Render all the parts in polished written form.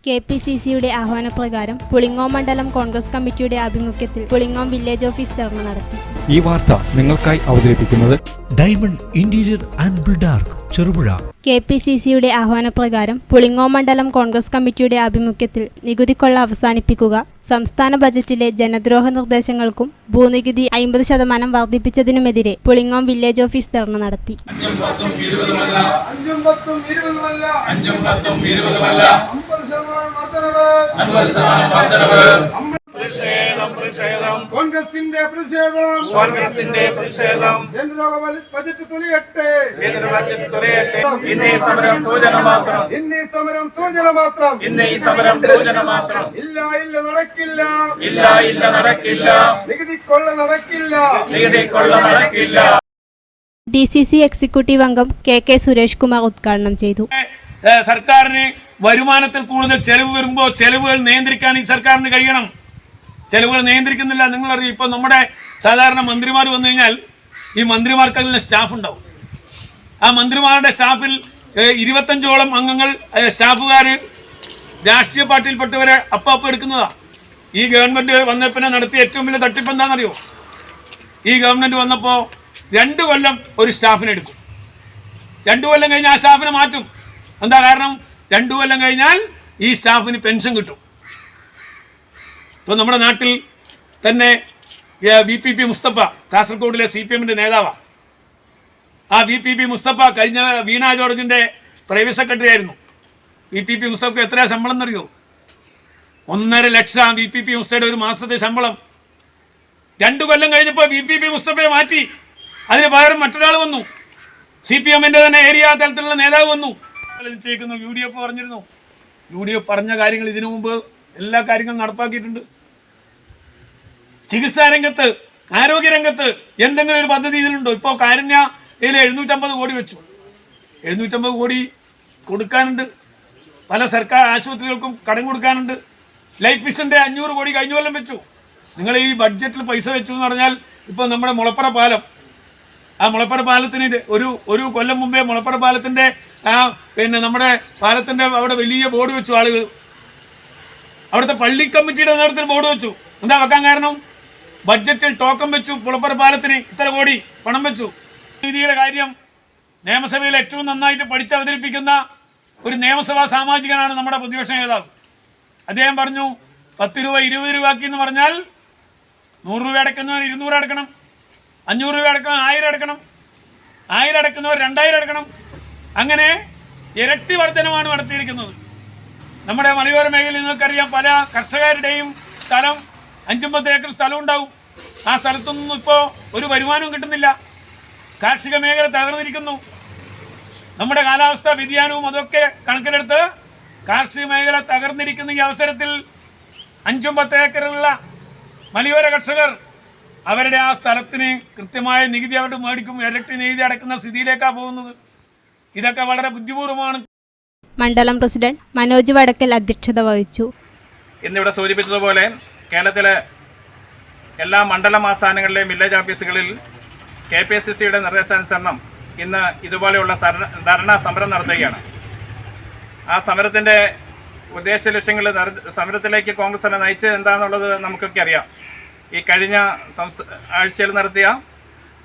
കെപിസിസിയുടെ ആഹ്വാനപ്രകാരം പുളിങ്ങോം മണ്ഡലം കോൺഗ്രസ് കമ്മിറ്റിയുടെ ആഭിമുഖ്യത്തിൽ പുളിങ്ങോം വില്ലേജ് ഓഫീസ് ധർണ നടത്തി. ഈ വാർത്ത നിങ്ങൾക്കായി അവതരിപ്പിക്കുന്നത് diamond interior and Buildark Cherupuzha. കെപിസിസിയുടെ ആഹ്വാനപ്രകാരം പുളിങ്ങോം മണ്ഡലം കോൺഗ്രസ് കമ്മിറ്റിയുടെ ആഭിമുഖ്യത്തിൽ നികുതിക്കൊള്ള അവസാനിപ്പിക്കുക, സംസ്ഥാന ബജറ്റിലെ ജനദ്രോഹ നിർദ്ദേശങ്ങൾക്കും ഭൂനികുതി 50% വർദ്ധിപ്പിച്ചതിനുമെതിരെ പുളിങ്ങോം വില്ലേജ് ഓഫീസ് ധർണ നടത്തി. കോൺഗ്രസിന്റെ പ്രതിഷേധം ജനദ്രോഹ ബജറ്റ് തുലയട്ടെ. ഇന്നീ സമരം സൂചന മാത്രം. ഇല്ല നടക്കില്ല. നികുതിക്കൊള്ള നടക്കില്ല. ഡിസിസി എക്സിക്യൂട്ടീവ് അംഗം കെ സുരേഷ് കുമാർ ഉദ്ഘാടനം ചെയ്തു. സർക്കാരിന് വരുമാനത്തിൽ കൂടുതൽ ചെലവ് വരുമ്പോൾ ചെലവുകൾ നിയന്ത്രിക്കാൻ ഈ സർക്കാരിന് കഴിയണം. ചെലവുകൾ നിയന്ത്രിക്കുന്നില്ല. നിങ്ങളറിയും, ഇപ്പോൾ നമ്മുടെ സാധാരണ മന്ത്രിമാർ വന്നു കഴിഞ്ഞാൽ ഈ മന്ത്രിമാർക്കെല്ലാം സ്റ്റാഫ് ഉണ്ടാവും. ആ മന്ത്രിമാരുടെ സ്റ്റാഫിൽ 25ഓളം അംഗങ്ങൾ സ്റ്റാഫുകാർ രാഷ്ട്രീയ പാർട്ടിയിൽപ്പെട്ടവരെ അപ്പം എടുക്കുന്നതാണ്. ഈ ഗവൺമെൻറ് വന്നപ്പോൾ നടത്തിയ ഏറ്റവും വലിയ തട്ടിപ്പ് എന്താണെന്നറിയോ? ഈ ഗവൺമെൻറ് വന്നപ്പോൾ 2 കൊല്ലം ഒരു സ്റ്റാഫിനെ എടുക്കും. 2 കൊല്ലം കഴിഞ്ഞാൽ ആ സ്റ്റാഫിനെ മാറ്റും. എന്താ കാരണം? 2 കൊല്ലം കഴിഞ്ഞാൽ ഈ സ്റ്റാഫിന് പെൻഷൻ കിട്ടും. ഇപ്പോൾ നമ്മുടെ നാട്ടിൽ തന്നെ VPP മുസ്തഫ കാസർഗോഡിലെ CPM-ന്റെ നേതാവാണ്. ആ VPP മുസ്തഫ കഴിഞ്ഞ വീണ ജോർജിൻ്റെ പ്രൈവറ്റ് സെക്രട്ടറി ആയിരുന്നു. VPP മുസ്തഫക്ക് എത്രയാ ശമ്പളം എന്നറിയോ? 1.5 ലക്ഷം VPP മുസ്തഫയുടെ ഒരു മാസത്തെ ശമ്പളം. 2 കൊല്ലം കഴിഞ്ഞപ്പോൾ VPP മുസ്തഫയെ മാറ്റി. അതിന് പകരം മറ്റൊരാൾ വന്നു. CPM-ന്റെ തന്നെ ഏരിയ തലത്തിലുള്ള നേതാവ് വന്നു. നിശ്ചയിക്കുന്നു. UDF പറഞ്ഞിരുന്നു. UDF പറഞ്ഞ കാര്യങ്ങൾ ഇതിനു മുമ്പ് എല്ലാ കാര്യങ്ങളും നടപ്പാക്കിയിട്ടുണ്ട്. ചികിത്സാ രംഗത്ത്, ആരോഗ്യരംഗത്ത് എന്തെങ്കിലും ഒരു പദ്ധതി ഇതിലുണ്ടോ? ഇപ്പോൾ കാരുണ്യയിൽ 750 കോടി വെച്ചു. 750 കോടി കൊടുക്കാനുണ്ട്. പല സർക്കാർ ആശുപത്രികൾക്കും കടം കൊടുക്കാനുണ്ട്. ലൈഫ് മിഷൻ്റെ 500 കോടി കഴിഞ്ഞ കൊല്ലം വെച്ചു. നിങ്ങൾ ഈ ബഡ്ജറ്റിൽ പൈസ വെച്ചു എന്ന് പറഞ്ഞാൽ ഇപ്പോൾ നമ്മുടെ മുളപ്പുറ പാലം, ആ മുളപ്പുറ പാലത്തിന് ഒരു കൊല്ലം മുമ്പേ മുളപ്പുറ പാലത്തിൻ്റെ നമ്മുടെ പാലത്തിൻ്റെ അവിടെ വലിയ ബോർഡ് വെച്ചു ആളുകൾ. അവിടുത്തെ പള്ളി കമ്മിറ്റിയുടെ നേതൃത്വത്തിൽ ബോർഡ് വെച്ചു. എന്താ വെക്കാൻ കാരണം? ബഡ്ജറ്റിൽ ടോക്കൺ വെച്ചു. മുളപ്പുറ പാലത്തിന് ഇത്ര കോടി പണം വെച്ചു. നീതിയുടെ കാര്യം നിയമസഭയിൽ ഏറ്റവും നന്നായിട്ട് പഠിച്ചവതരിപ്പിക്കുന്ന ഒരു നിയമസഭാ സാമാജികനാണ് നമ്മുടെ പ്രതിപക്ഷ നേതാവ്. അദ്ദേഹം പറഞ്ഞു 10 രൂപ 20 രൂപയാക്കി എന്ന് പറഞ്ഞാൽ 100 രൂപ അടക്കുന്നവർ 200 അടക്കണം, 500 രൂപ അടക്കുന്നവർ 1000 അടക്കണം, 1000 അടക്കുന്നവർ 2000 അടക്കണം. അങ്ങനെ ഇരട്ടി വർധനമാണ് നടത്തിയിരിക്കുന്നത്. നമ്മുടെ മലയോര മേഖലയിൽ നിങ്ങൾക്കറിയാം, പല കർഷകരുടെയും സ്ഥലം 5-10 ഏക്കർ സ്ഥലം ഉണ്ടാവും. ആ സ്ഥലത്തൊന്നും ഇപ്പോൾ ഒരു വരുമാനവും കിട്ടുന്നില്ല. കാർഷിക മേഖല തകർന്നിരിക്കുന്നു. നമ്മുടെ കാലാവസ്ഥാ വ്യതിയാനവും അതൊക്കെ കണക്കിലെടുത്ത് കാർഷിക മേഖല തകർന്നിരിക്കുന്ന ഈ അവസരത്തിൽ 5-10 ഏക്കറുള്ള മലയോര കർഷകർ അവരുടെ ആ സ്ഥലത്തിന് കൃത്യമായ നികുതി അവരുടെ മേടിക്കും. ഇരട്ടി നികുതി അടക്കുന്ന സ്ഥിതിയിലേക്കാണ് പോകുന്നത്. ഇതൊക്കെ വളരെ ബുദ്ധിപൂർവമാണ്. മണ്ഡലം പ്രസിഡന്റ് മനോജ് വടക്കൽ അധ്യക്ഷത വഹിച്ചു. ഇന്നിവിടെ സൂചിപ്പിച്ചതുപോലെ കേരളത്തിലെ എല്ലാ മണ്ഡലം ആസ്ഥാനങ്ങളിലെയും വില്ലേജ് ഓഫീസുകളിൽ KPCCയുടെ നിർദ്ദേശാനുസരണം ഇന്ന് ഇതുപോലെയുള്ള ധർണാ സമരം നടത്തുകയാണ്. ആ സമരത്തിൻ്റെ ഉദ്ദേശ ലക്ഷ്യങ്ങൾ, സമരത്തിലേക്ക് കോൺഗ്രസിനെ നയിച്ചത് എന്താണെന്നുള്ളത് നമുക്കൊക്കെ അറിയാം. ഈ കഴിഞ്ഞ ആഴ്ചയിൽ നടത്തിയ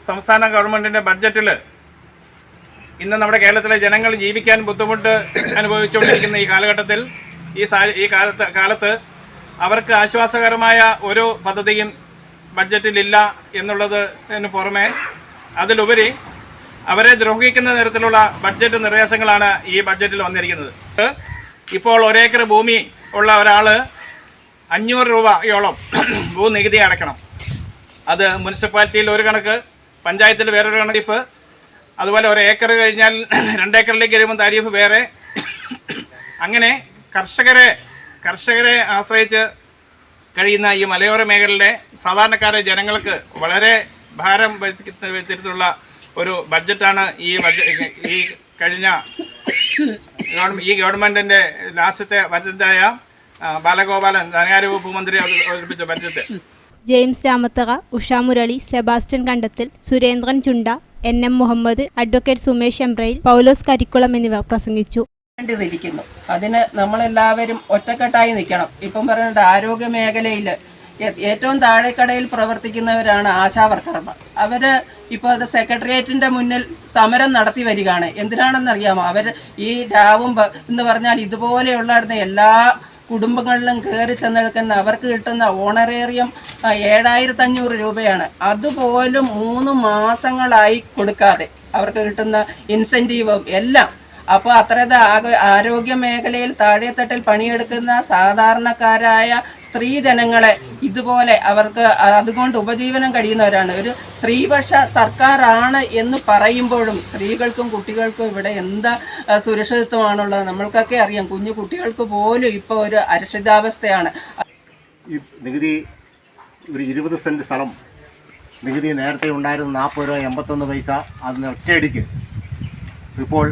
സംസ്ഥാന ഗവൺമെൻറ്റിൻ്റെ ബഡ്ജറ്റിൽ ഇന്ന് നമ്മുടെ കേരളത്തിലെ ജനങ്ങൾ ജീവിക്കാൻ ബുദ്ധിമുട്ട് അനുഭവിച്ചുകൊണ്ടിരിക്കുന്ന ഈ കാലഘട്ടത്തിൽ ഈ കാലത്ത് അവർക്ക് ആശ്വാസകരമായ ഒരു പദ്ധതിയും ബഡ്ജറ്റിലില്ല എന്നുള്ളതിന് പുറമെ അതിലുപരി അവരെ ദ്രോഹിക്കുന്ന തരത്തിലുള്ള ബഡ്ജറ്റ് നിർദ്ദേശങ്ങളാണ് ഈ ബഡ്ജറ്റിൽ വന്നിരിക്കുന്നത്. ഇപ്പോൾ 1 ഏക്കർ ഭൂമി ഉള്ള ഒരാൾ 500 രൂപയോളം ഭൂനികുതി അടക്കണം. അത് മുനിസിപ്പാലിറ്റിയിൽ ഒരു കണക്ക്, പഞ്ചായത്തിൽ വേറൊരു കണക്ക്. അതുപോലെ 1 ഏക്കർ കഴിഞ്ഞാൽ 2 ഏക്കറിലേക്ക് വരുമ്പോൾ താരിഫ് വേറെ. അങ്ങനെ കർഷകരെ ആശ്രയിച്ച് കഴിയുന്ന ഈ മലയോര മേഖലയിലെ സാധാരണക്കാരെ ജനങ്ങൾക്ക് വളരെ ഭാരം വരുത്തിയിട്ടുള്ള ഒരു ബഡ്ജറ്റാണ് ഈ കഴിഞ്ഞ ഗവൺമെൻറ്റിൻ്റെ ലാസ്റ്റത്തെ ബഡ്ജറ്റായ ബാലഗോപാലൻ ധനകാര്യ വകുപ്പ് മന്ത്രി അവതരിപ്പിച്ച budget. James Ramathara, Usha Murali, Sebastian Kandathil, Surendran Chunda, NM Muhammad, advocate Sumesh Embrayil, Paulose Karikkulam എന്നിവർ പ്രസംഗിച്ചു. ിരിക്കുന്നു. അതിന് നമ്മളെല്ലാവരും ഒറ്റക്കെട്ടായി നിൽക്കണം. ഇപ്പം പറയുന്നുണ്ട് ആരോഗ്യ മേഖലയിൽ ഏറ്റവും താഴെക്കടയിൽ പ്രവർത്തിക്കുന്നവരാണ് ആശാ വർക്കർമാർ. അവർ ഇപ്പോൾ അത് സെക്രട്ടേറിയറ്റിൻ്റെ മുന്നിൽ സമരം നടത്തി വരികയാണ്. എന്തിനാണെന്നറിയാമോ? അവർ ഈ രാവും എന്ന് പറഞ്ഞാൽ ഇതുപോലെയുള്ള എല്ലാ കുടുംബങ്ങളിലും കയറി ചെന്നെടുക്കുന്ന അവർക്ക് കിട്ടുന്ന ഓണറേറിയം 7500 രൂപയാണ്. അതുപോലും 3 മാസങ്ങളായി കൊടുക്കാതെ അവർക്ക് കിട്ടുന്ന ഇൻസെൻറ്റീവും എല്ലാം. അപ്പോൾ അത്രയും ആരോഗ്യ മേഖലയിൽ താഴെത്തട്ടിൽ പണിയെടുക്കുന്ന സാധാരണക്കാരായ സ്ത്രീജനങ്ങളെ ഇതുപോലെ അവർക്ക് അതുകൊണ്ട് ഉപജീവനം കഴിയുന്നവരാണ്. ഒരു സ്ത്രീപക്ഷ സർക്കാരാണ് എന്ന് പറയുമ്പോഴും സ്ത്രീകൾക്കും കുട്ടികൾക്കും ഇവിടെ എന്താ സുരക്ഷിതത്വമാണുള്ളത്? നമ്മൾക്കൊക്കെ അറിയാം. കുഞ്ഞു കുട്ടികൾക്ക് പോലും ഇപ്പോൾ ഒരു അരക്ഷിതാവസ്ഥയാണ്. ഈ നികുതി ഒരു 20 സെൻറ്റ് സ്ഥലം നികുതി നേരത്തെ ഉണ്ടായിരുന്ന 40 രൂപ 81 പൈസ അതിന് ഒറ്റയടിക്ക് ഇപ്പോൾ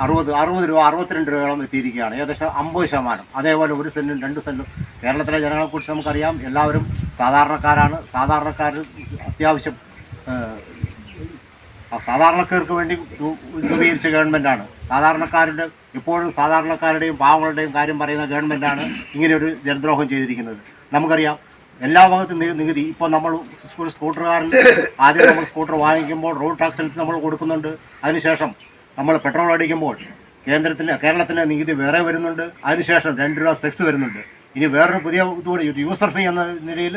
60 രൂപ 62 രൂപയോളം എത്തിയിരിക്കുകയാണ്. ഏകദേശം 50%. അതേപോലെ 1 സെൻറ്റും 2 സെൻറ്റും കേരളത്തിലെ ജനങ്ങളെക്കുറിച്ച് നമുക്കറിയാം. എല്ലാവരും സാധാരണക്കാരാണ്. സാധാരണക്കാർ അത്യാവശ്യം സാധാരണക്കാർക്ക് വേണ്ടി രൂപീകരിച്ച ഗവൺമെൻറ്റാണ്. സാധാരണക്കാരുടെ എപ്പോഴും സാധാരണക്കാരുടെയും പാവങ്ങളുടെയും കാര്യം പറയുന്ന ഗവൺമെൻറ്റാണ് ഇങ്ങനെയൊരു ജനദ്രോഹം ചെയ്തിരിക്കുന്നത്. നമുക്കറിയാം എല്ലാ ഭാഗത്തും നികുതി. ഇപ്പോൾ നമ്മൾ സ്കൂട്ടറുകാരന് ആദ്യം നമ്മൾ സ്കൂട്ടർ വാങ്ങിക്കുമ്പോൾ റോഡ് ടാക്സ് നമ്മൾ കൊടുക്കുന്നുണ്ട്. അതിനുശേഷം നമ്മൾ പെട്രോൾ അടിക്കുമ്പോൾ കേരളത്തിന് നികുതി വേറെ വരുന്നുണ്ട്. അതിനുശേഷം 2 രൂപ സെസ് വരുന്നുണ്ട്. ഇനി വേറൊരു പുതിയ ഇതുകൂടി യൂസർ ഫീ എന്ന നിലയിൽ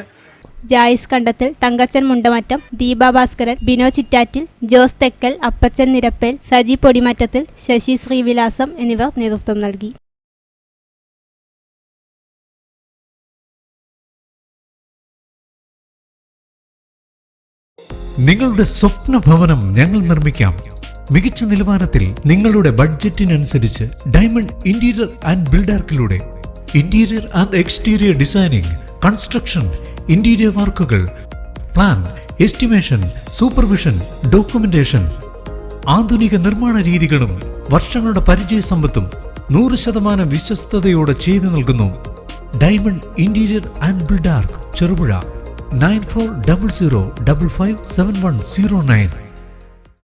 ജായിസ് കണ്ടത്തിൽ, തങ്കച്ചൻ മുണ്ടമറ്റം, ദീപ ഭാസ്കരൻ, ബിനോ ചിറ്റാറ്റിൽ, ജോസ് തെക്കൽ, അപ്പച്ചൻ നിരപ്പേൽ, സജി പൊടിമറ്റത്തിൽ, ശശി ശ്രീവിലാസം എന്നിവർ നേതൃത്വം നൽകി. നിങ്ങളുടെ സ്വപ്ന ഭവനം ഞങ്ങൾ നിർമ്മിക്കാം. മികച്ച നിലവാരത്തിൽ നിങ്ങളുടെ ബഡ്ജറ്റിനനുസരിച്ച് ഡയമണ്ട് ഇന്റീരിയർ ആൻഡ് ബിൽഡാർക്കിലൂടെ interior and exterior designing, construction, interior വർക്കുകൾ, പ്ലാൻ, എസ്റ്റിമേഷൻ, സൂപ്പർവിഷൻ, ഡോക്യുമെന്റേഷൻ, ആധുനിക നിർമ്മാണ രീതികളും വർഷങ്ങളുടെ പരിചയസമ്പത്തും 100% വിശ്വസ്തയോടെ ചെയ്തു നൽകുന്നു. Diamond interior and Buildark, Cherupuzha. 9400557109.